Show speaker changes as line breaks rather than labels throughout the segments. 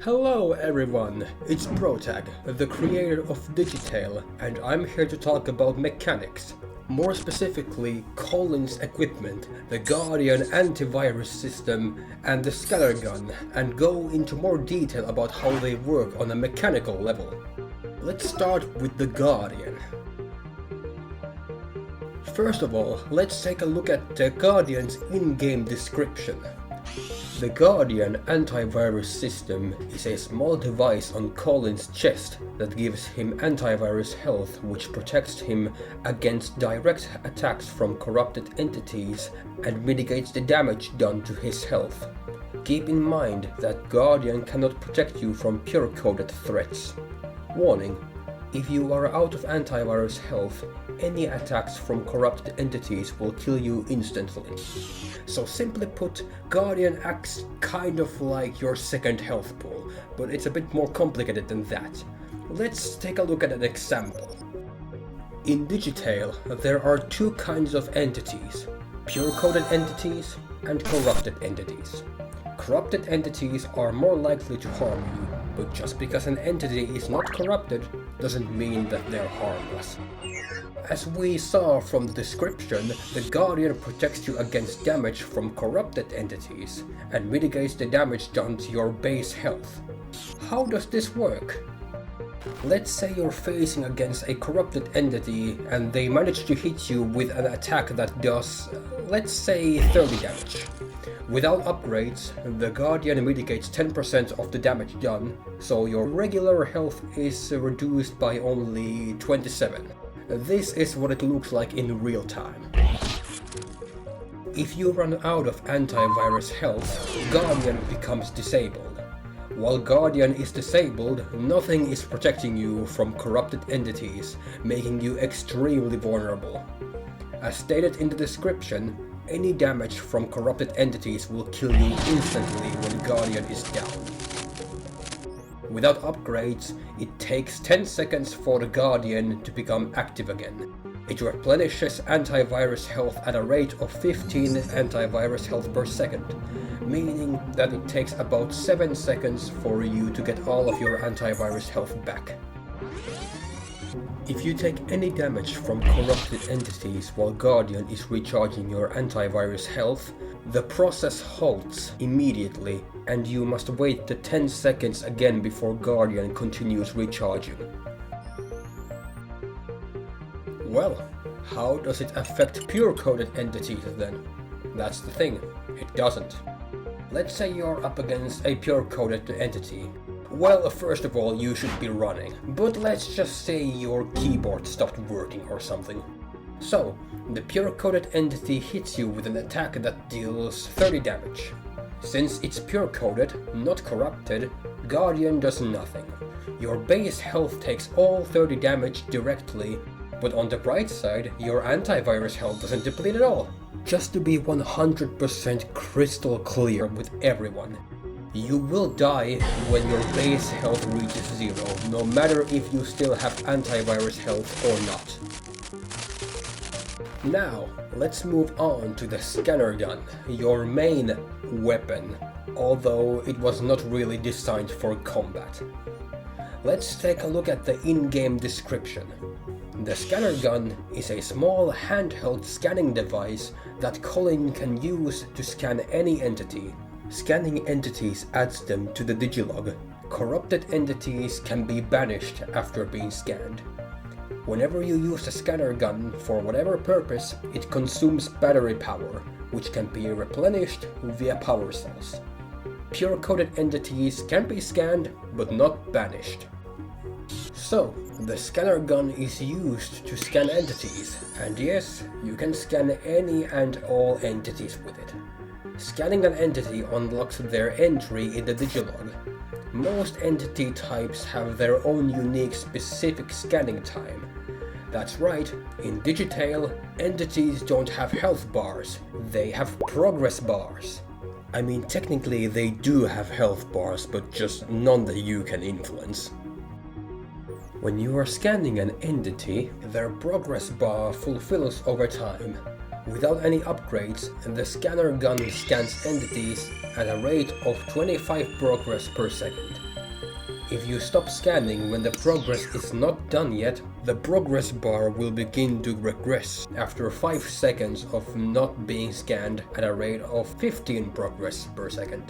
Hello everyone, it's Protag, the creator of Digitale, and I'm here to talk about mechanics. More specifically, Colin's equipment, the Guardian antivirus system, and the scatter gun, and go into more detail about how they work on a mechanical level. Let's start with the Guardian. First of all, let's take a look at the Guardian's in-game description. The Guardian antivirus system is a small device on Colin's chest that gives him antivirus health, which protects him against direct attacks from corrupted entities and mitigates the damage done to his health. Keep in mind that Guardian cannot protect you from pure-coded threats. Warning: if you are out of antivirus health, any attacks from corrupted entities will kill you instantly. So simply put, Guardian acts kind of like your second health pool, but it's a bit more complicated than that. Let's take a look at an example. In Digitale, there are two kinds of entities: pure-coded entities and corrupted entities. Corrupted entities are more likely to harm you, but just because an entity is not corrupted doesn't mean that they're harmless. As we saw from the description, the Guardian protects you against damage from corrupted entities and mitigates the damage done to your base health. How does this work? Let's say you're facing against a corrupted entity and they manage to hit you with an attack that does, let's say, 30 damage. Without upgrades, the Guardian mitigates 10% of the damage done, so your regular health is reduced by only 27. This is what it looks like in real time. If you run out of antivirus health, Guardian becomes disabled. While Guardian is disabled, nothing is protecting you from corrupted entities, making you extremely vulnerable. As stated in the description, any damage from corrupted entities will kill you instantly when Guardian is down. Without upgrades, it takes 10 seconds for the Guardian to become active again. It replenishes antivirus health at a rate of 15 antivirus health per second, meaning that it takes about 7 seconds for you to get all of your antivirus health back. If you take any damage from corrupted entities while Guardian is recharging your antivirus health, the process halts immediately and you must wait the 10 seconds again before Guardian continues recharging. Well, how does it affect pure-coded entities then? That's the thing, it doesn't. Let's say you're up against a pure-coded entity. Well, first of all, you should be running, but let's just say your keyboard stopped working or something. So, the pure-coded entity hits you with an attack that deals 30 damage. Since it's pure-coded, not corrupted, Guardian does nothing. Your base health takes all 30 damage directly, but on the bright side, your antivirus health doesn't deplete at all. Just to be 100% crystal clear with everyone, you will die when your base health reaches 0, no matter if you still have antivirus health or not. Now, let's move on to the scanner gun, your main weapon, although it was not really designed for combat. Let's take a look at the in-game description. The scanner gun is a small handheld scanning device that Colin can use to scan any entity. Scanning entities adds them to the Digilog. Corrupted entities can be banished after being scanned. Whenever you use the scanner gun for whatever purpose, it consumes battery power, which can be replenished via power cells. Pure-coded entities can be scanned, but not banished. So, the scanner gun is used to scan entities, and yes, you can scan any and all entities with it. Scanning an entity unlocks their entry in the Digilog. Most entity types have their own unique specific scanning time. That's right, in Digitale, entities don't have health bars, they have progress bars. I mean, technically they do have health bars, but just none that you can influence. When you are scanning an entity, their progress bar fulfills over time. Without any upgrades, the scanner gun scans entities at a rate of 25 progress per second. If you stop scanning when the progress is not done yet, the progress bar will begin to regress after 5 seconds of not being scanned at a rate of 15 progress per second.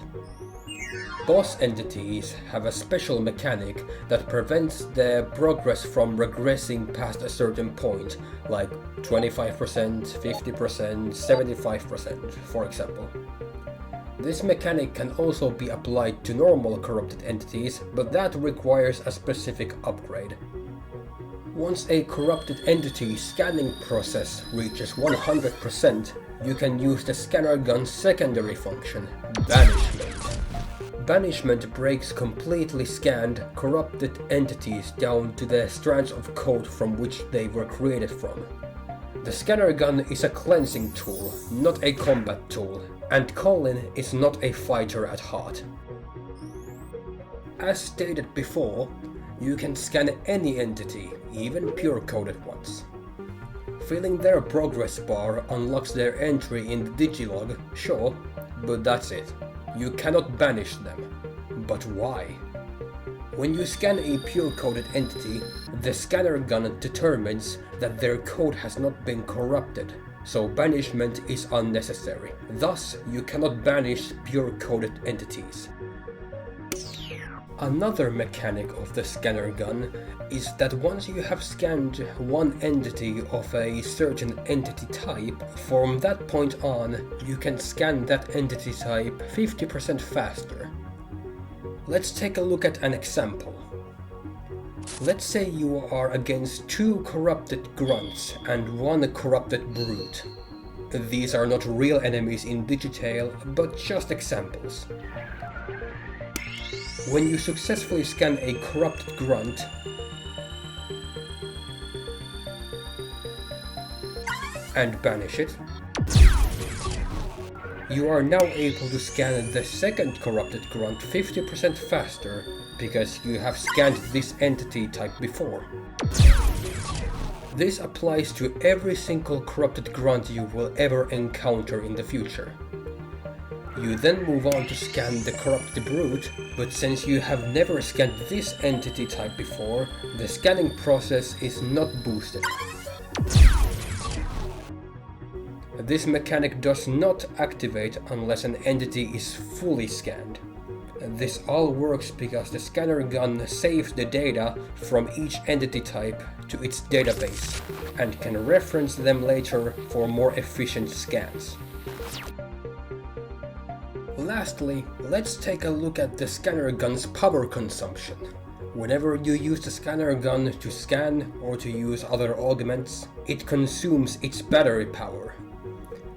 Boss entities have a special mechanic that prevents the progress from regressing past a certain point, like 25%, 50%, 75%, for example. This mechanic can also be applied to normal corrupted entities, but that requires a specific upgrade. Once a corrupted entity's scanning process reaches 100%, you can use the scanner gun's secondary function, Banishment. Banishment breaks completely scanned, corrupted entities down to the strands of code from which they were created from. The scanner gun is a cleansing tool, not a combat tool, and Colin is not a fighter at heart. As stated before, you can scan any entity, even pure-coded ones. Filling their progress bar unlocks their entry in the digilog, sure, but that's it. You cannot banish them. But why? When you scan a pure-coded entity, the scanner gun determines that their code has not been corrupted, so banishment is unnecessary. Thus, you cannot banish pure-coded entities. Another mechanic of the scanner gun is that once you have scanned one entity of a certain entity type, from that point on, you can scan that entity type 50% faster. Let's take a look at an example. Let's say you are against 2 corrupted grunts and 1 corrupted brute. These are not real enemies in Digital, but just examples. When you successfully scan a corrupted grunt, and banish it, you are now able to scan the second corrupted grunt 50% faster because you have scanned this entity type before. This applies to every single corrupted grunt you will ever encounter in the future. You then move on to scan the corrupted brute, but since you have never scanned this entity type before, the scanning process is not boosted. This mechanic does not activate unless an entity is fully scanned. This all works because the scanner gun saves the data from each entity type to its database and can reference them later for more efficient scans. Lastly, let's take a look at the scanner gun's power consumption. Whenever you use the scanner gun to scan or to use other augments, it consumes its battery power.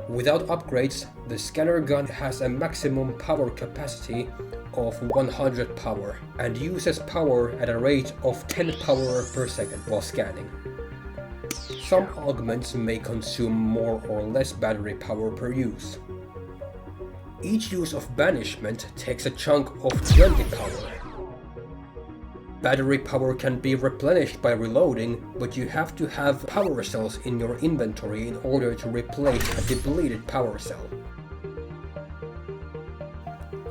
Without upgrades, the scanner gun has a maximum power capacity of 100 power and uses power at a rate of 10 power per second while scanning. Some augments may consume more or less battery power per use. Each use of banishment takes a chunk of 20 power. Battery power can be replenished by reloading, but you have to have power cells in your inventory in order to replace a depleted power cell.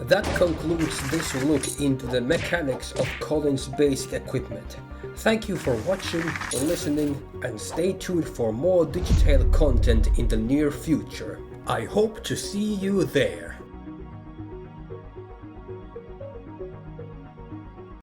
That concludes this look into the mechanics of Colin's basic equipment. Thank you for watching, listening, and stay tuned for more Digital content in the near future. I hope to see you there.